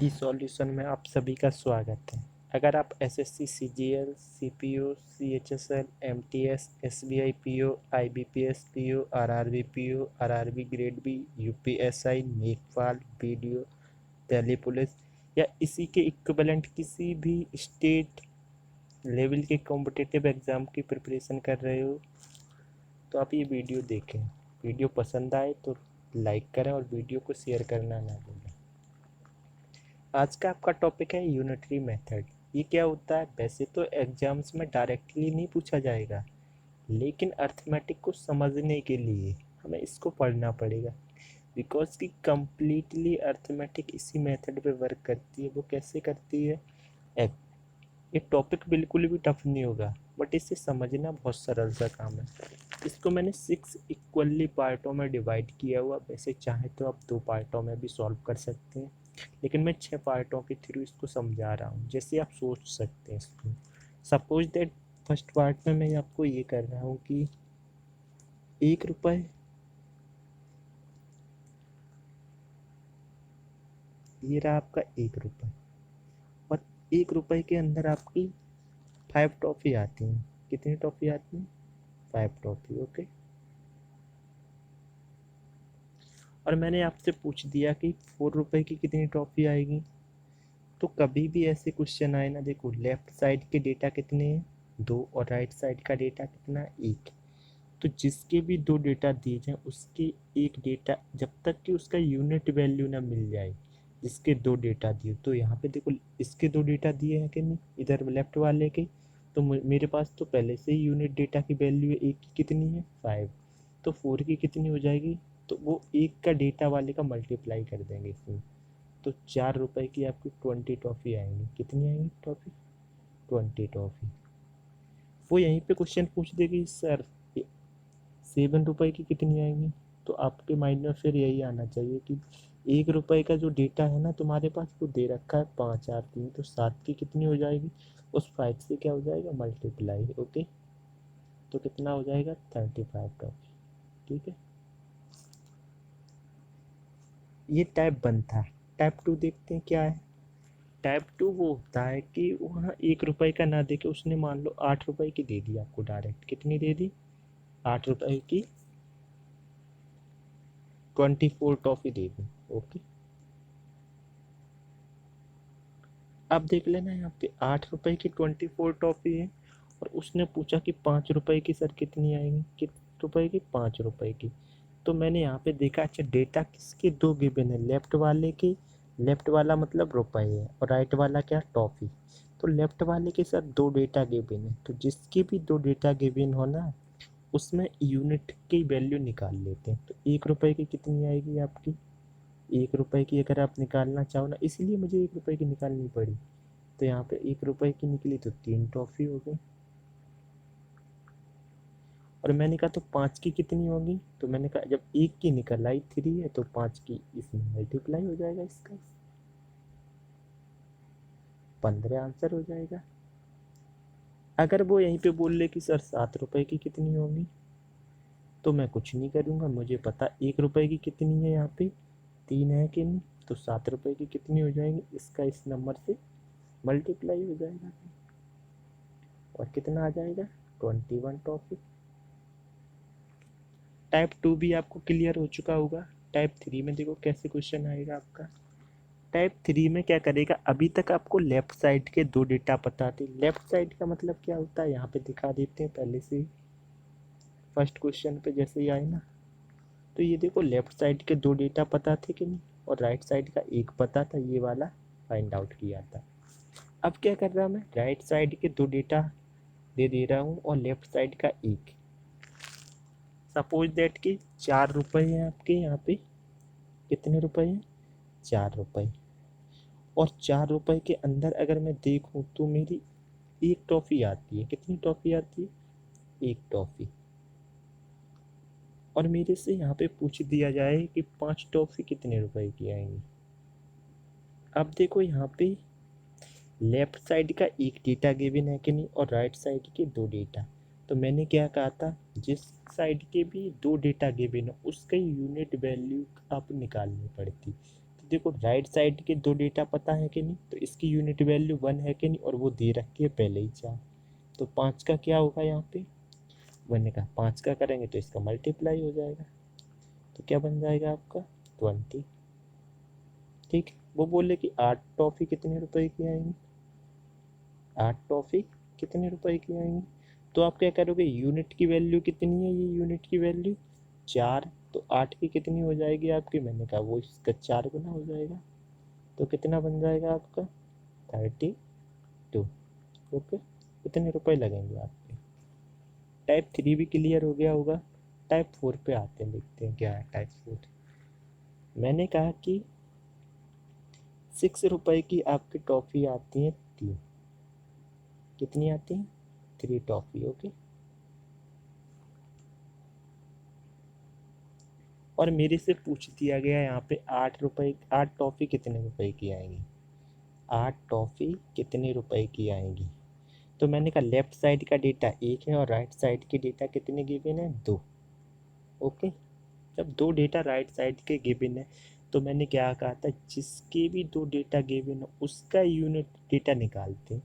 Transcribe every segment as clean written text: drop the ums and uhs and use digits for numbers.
इस सॉल्यूशन में आप सभी का स्वागत है। अगर आप SSC, CGL, CPO, CHSL, MTS, SBI PO, IBPS PO, RRB PO, RRB grade B, UPSI, नेकपाल, बीडीओ, दिल्ली पुलिस या इसी के इक्विवेलेंट किसी भी स्टेट लेवल के कॉम्पिटिटिव एग्ज़ाम की प्रिपरेशन कर रहे हो तो आप ये वीडियो देखें। वीडियो पसंद आए तो लाइक करें और वीडियो को शेयर करना ना भूलें। आज का आपका टॉपिक है यूनिटरी मेथड। ये क्या होता है? वैसे तो एग्जाम्स में डायरेक्टली नहीं पूछा जाएगा, लेकिन अर्थमेटिक को समझने के लिए हमें इसको पढ़ना पड़ेगा, बिकॉज कि कम्प्लीटली अर्थमेटिक इसी मेथड पे वर्क करती है। वो कैसे करती है? एक ये टॉपिक बिल्कुल भी टफ नहीं होगा, बट इसे समझना बहुत सरल सा काम है। इसको मैंने 6 इक्वली पार्टों में डिवाइड किया हुआ। वैसे चाहे तो आप 2 पार्टों में भी सॉल्व कर सकते हैं, लेकिन मैं 6 पार्टों के थ्रू इसको समझा रहा हूँ, जैसे आप सोच सकते हैं इसको। सपोज दैट फर्स्ट पार्ट में मैं आपको ये कर रहा हूँ कि 1 रुपये, ये रहा आपका 1 रुपये, और 1 रुपये के अंदर आपकी 5 टॉफ़ी आती हैं। कितनी टॉफ़ी आती हैं? 5 टॉफ़ी। ओके, और मैंने आपसे पूछ दिया कि 4 रुपये की कितनी टॉफ़ी आएगी। तो कभी भी ऐसे क्वेश्चन आए ना, देखो लेफ्ट साइड के डेटा कितने हैं? 2, और राइट साइड का डेटा कितना? 1। तो जिसके भी 2 डेटा दिए जाएं उसके एक डेटा, जब तक कि उसका यूनिट वैल्यू ना मिल जाए, जिसके 2 डेटा दिए, तो यहाँ पे देखो इसके 2 डेटा दिए हैं कि नहीं, इधर लेफ्ट वाले के। तो मेरे पास तो पहले से ही यूनिट डेटा की वैल्यू है, एक की कितनी है? 5। तो 4 की कितनी हो जाएगी? तो वो एक का डेटा वाले का मल्टीप्लाई कर देंगे इसमें। तो 4 रुपये की आपकी 20 टॉफ़ी आएंगी। कितनी आएंगी टॉफ़ी? 20 टॉफ़ी। वो यहीं पे क्वेश्चन पूछ देगी, सर 7 रुपये की कितनी आएंगी? तो आपके माइंड में फिर यही आना चाहिए कि 1 रुपये का जो डेटा है ना तुम्हारे पास, वो दे रखा है 5 और 3, तो 7 की कितनी हो जाएगी? उस 5 से क्या हो जाएगा? मल्टीप्लाई। ओके, तो कितना हो जाएगा? 35 टॉफ़ी। ठीक है, ये टाइप 1 था। टाइप 2 देखते हैं क्या है। टाइप 2 वो होता है कि वहाँ 1 रुपये का ना दे के उसने मान लो 8 रुपये की दे दी आपको डायरेक्ट। कितनी दे दी? 8 रुपये की 24 टॉफ़ी दे दी। ओके, अब देख लेना यहाँ पे 8 रुपये की 24 टॉफ़ी है, और उसने पूछा कि 5 रुपये की सर कितनी आएंगी? कितने रुपए की? 5 रुपये की। तो मैंने यहाँ पे देखा, अच्छा डेटा किसके 2 गिवन है? लेफ्ट वाले के। लेफ्ट वाला मतलब रुपए है, और राइट वाला क्या? टॉफ़ी। तो लेफ्ट वाले के साथ 2 डेटा गिवन है, तो जिसके भी 2 डेटा गिवन हो ना, उसमें यूनिट की वैल्यू निकाल लेते हैं। तो 1 रुपये की कितनी आएगी आपकी? 1 रुपये की अगर आप निकालना चाहो ना, इसलिए मुझे 1 रुपये की निकालनी पड़ी। तो यहाँ पे 1 रुपये की निकली तो 3 टॉफ़ी हो गई। और मैंने कहा तो 5 की कितनी होगी? तो मैंने कहा जब 1 की निकल आई 3 है, तो 5 की इसमें मल्टीप्लाई हो जाएगा, इसका 15 आंसर हो जाएगा। अगर वो यहीं पे बोल ले कि सर 7 रुपये की कितनी होगी, तो मैं कुछ नहीं करूँगा, मुझे पता 1 रुपये की कितनी है, यहाँ पे 3 है कि नहीं। तो 7 रुपये की कितनी हो जाएगी? इसका इस नंबर से मल्टीप्लाई हो जाएगा, और कितना आ जाएगा? 21 टॉफी। टाइप 2 भी आपको क्लियर हो चुका होगा। टाइप 3 में देखो कैसे क्वेश्चन आएगा आपका। टाइप 3 में क्या करेगा, अभी तक आपको लेफ्ट साइड के 2 डेटा पता थे। लेफ्ट साइड का मतलब क्या होता है, यहाँ पे दिखा देते हैं पहले से ही। फर्स्ट क्वेश्चन पे जैसे ही आए ना, तो ये देखो लेफ्ट साइड के 2 डेटा पता थे कि नहीं, और राइट साइड का एक पता था, ये वाला फाइंड आउट किया था। अब क्या कर रहा मैं, राइट साइड के 2 डेटा दे दे रहा हूँ और लेफ्ट साइड का एक। सपोज दैट कि 4 रुपये हैं आपके यहाँ पे। कितने रुपए हैं? 4 रुपये। और 4 रुपये के अंदर अगर मैं देखूँ तो मेरी एक टॉफ़ी आती है। कितनी टॉफ़ी आती है? एक टॉफ़ी। और मेरे से यहाँ पे पूछ दिया जाए कि 5 टॉफ़ी कितने रुपए की आएंगी। अब देखो यहाँ पे लेफ्ट साइड का एक डेटा गिवन है कि नहीं, और राइट साइड के 2 डेटा। तो मैंने क्या कहा था, जिस साइड के भी 2 डेटा गिवन है उसका यूनिट वैल्यू आप निकालनी पड़ती। तो देखो राइट साइड के दो डेटा पता है कि नहीं, तो इसकी यूनिट वैल्यू 1 है कि नहीं, और वो दे रखी है पहले ही 4। तो 5 का क्या होगा यहाँ पे, 1 का 5 का करेंगे तो इसका मल्टीप्लाई हो जाएगा, तो क्या बन जाएगा आपका 20। ठीक है, वो बोले कि 8 टॉफ़ी कितने रुपए की आएंगी, 8 टॉफ़ी कितने रुपए की आएंगी। तो आप क्या करोगे, यूनिट की वैल्यू कितनी है, ये यूनिट की वैल्यू 4, तो 8 की कितनी हो जाएगी आपकी, मैंने कहा वो इसका 4 गुना हो जाएगा, तो कितना बन जाएगा आपका 32। ओके, कितने रुपए लगेंगे आपके। टाइप 3 भी क्लियर हो गया होगा। टाइप 4 पे आते हैं, देखते हैं क्या है टाइप 4। मैंने कहा कि 6 रुपए की आपकी टॉफ़ी आती है 3, कितनी आती है 3 टॉफ़ी। ओके, और मेरे से पूछ दिया गया यहाँ पे 8 रुपए, 8 टॉफ़ी कितने रुपए की आएंगी, 8 टॉफ़ी कितने रुपए की आएंगी। तो मैंने कहा लेफ्ट साइड का डेटा 1 है और राइट साइड के डेटा कितने गिवन है 2। ओके, जब 2 डेटा राइट साइड के गिवन है, तो मैंने क्या कहा था, जिसके भी 2 डेटा गिवन हो उसका यूनिट डेटा निकालते हैं।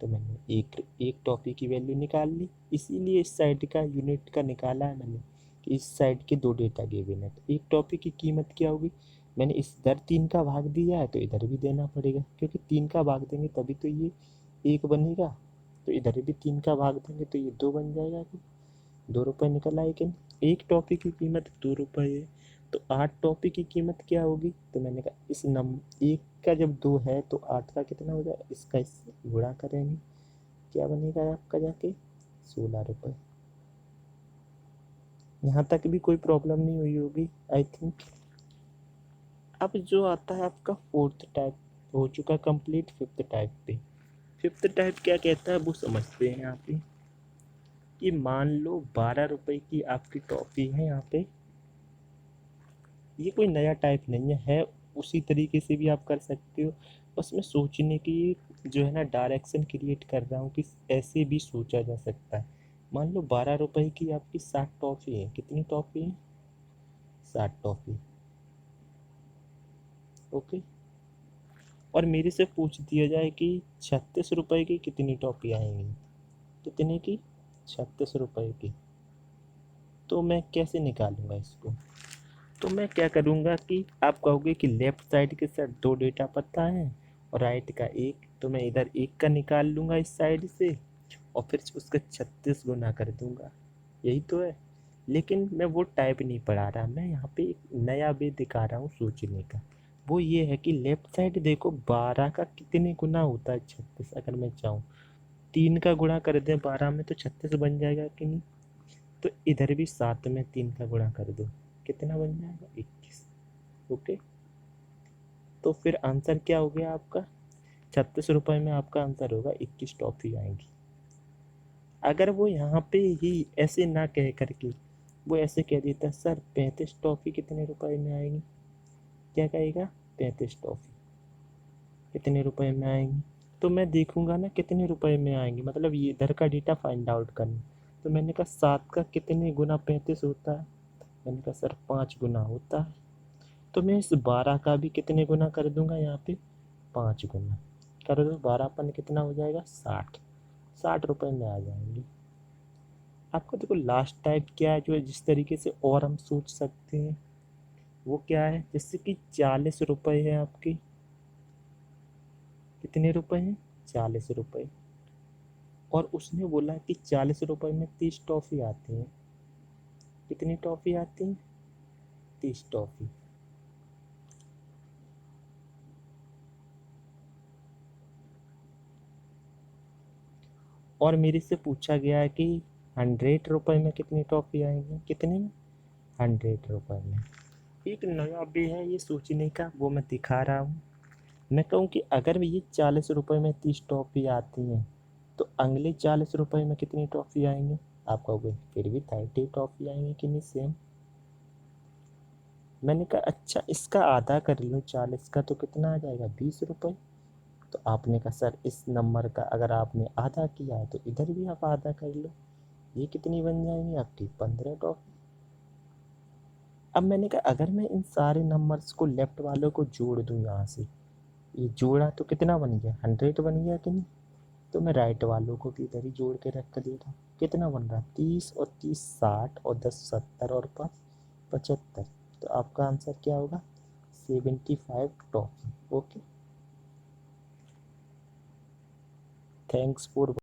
तो मैंने एक एक टॉफ़ी की वैल्यू निकाल ली, इसीलिए इस साइड का यूनिट का निकाला है मैंने कि इस साइड के 2 डेटा गिवन है। तो एक टॉफ़ी की कीमत क्या होगी, मैंने इधर 3 का भाग दिया है तो इधर भी देना पड़ेगा, क्योंकि 3 का भाग देंगे तभी तो ये 1 बनेगा, तो इधर भी 3 का भाग देंगे तो ये 2 बन जाएगा। 2 रुपये निकल आए कि नहीं। एक टॉफ़ी की कीमत 2 रुपये है, तो 8 टॉफ़ी की कीमत क्या होगी, तो मैंने कहा इस एक का जब 2 है तो 8 का कितना हो जाएगा, इसका इससे गुणा करेंगे, क्या बनेगा आपका जाके 16 रुपये। यहाँ तक भी कोई प्रॉब्लम नहीं हुई होगी आई थिंक। अब जो आता है आपका फोर्थ टाइप हो चुका कंप्लीट। फिफ्थ टाइप पे, फिफ्थ टाइप क्या कहता है वो समझते हैं यहाँ पे। कि मान लो 12 रुपए की आपकी टॉफ़ी है यहाँ पे, ये कोई नया टाइप नहीं है, उसी तरीके से भी आप कर सकते हो। बस मैं सोचने की जो है ना डायरेक्शन क्रिएट कर रहा हूँ कि ऐसे भी सोचा जा सकता है। मान लो 12 रुपए की आपकी 60 टॉफ़ी है, कितनी टॉफ़ी है 60 टॉफ़ी। ओके, और मेरे से पूछ दिया जाए कि 36 रुपए की कितनी टॉफ़ी आएंगी, कितने की 36 रुपए की, तो मैं कैसे निकालूंगा इसको। तो मैं क्या करूँगा कि आप कहोगे कि लेफ़्ट साइड के साथ 2 डेटा पता है और राइट का 1, तो मैं इधर 1 का निकाल लूँगा इस साइड से और फिर उसका 36 गुना कर दूँगा, यही तो है। लेकिन मैं वो टाइप नहीं पढ़ा रहा, मैं यहाँ पे एक नया वे दिखा रहा हूँ सोचने का। वो ये है कि लेफ़्ट साइड देखो 12 का कितने गुना होता है 36, अगर मैं चाहूँ 3 का गुणा कर दें 12 में तो 36 बन जाएगा कि नहीं। तो इधर भी 7 में 3 का गुणा कर दो, कितना बन जाएगा 21। ओके, तो फिर आंसर क्या हो गया आपका 36 रुपये में आपका आंसर होगा 21 टॉफ़ी आएंगी। अगर वो यहाँ पे ही ऐसे ना कह करके वो ऐसे कह देता सर 35 टॉफ़ी कितने रुपए में आएंगी, क्या कहेगा 35 टॉफ़ी कितने रुपए में आएंगी, तो मैं देखूंगा ना कितने रुपए में आएंगी, मतलब ये इधर का डेटा फाइंड आउट करना। तो मैंने कहा 7 का कितने गुना 35 होता है, मैंने कहा सर 5 गुना होता है। तो मैं इस 12 का भी कितने गुना कर दूंगा यहाँ पे 5 गुना कर दो, 12 कितना हो जाएगा 60, 60 रुपये में आ जाएंगे। आपको देखो लास्ट टाइप क्या है जो है जिस तरीके से और हम सोच सकते हैं वो क्या है, जैसे कि 40 रुपये है आपके, कितने रुपए हैं 40 रुपये, और उसने बोला कि 40 रुपये में 30 टॉफ़ी आती हैं, कितनी टॉफ़ी आती हैं 30 टॉफ़ी। और मेरे से पूछा गया है कि 100 रुपये में कितनी टॉफ़ी आएंगी, कितने में 100 रुपये में। एक नया वे है ये सोचने का, वो मैं दिखा रहा हूँ। मैं कहूँ कि अगर ये 40 रुपये में 30 टॉफ़ी आती हैं तो अगले 40 रुपये में कितनी टॉफ़ी आएंगी, आप कहोगे फिर भी 30 टॉफ़ी आएंगी कि नहीं सेम। मैंने कहा अच्छा इसका आधा कर लो 40 का तो कितना आ जाएगा 20 रुपये। तो आपने कहा सर इस नंबर का अगर आपने आधा किया है तो इधर भी आप आधा कर लो, ये कितनी बन जाएंगी आपकी 15 टॉफ़ी। अब मैंने कहा अगर मैं इन सारे नंबर्स को लेफ्ट वालों को जोड़ दूँ यहाँ से, ये जोड़ा तो कितना बन गया, 100 बन गया कि नहीं। तो मैं राइट वालों को भी इधर ही जोड़ के रख देता हूँ। कितना बन रहा है, 30 और 30 60 और 10 70 और 5 75। तो आपका आंसर क्या होगा, 75 टॉफी। Okay, thanks for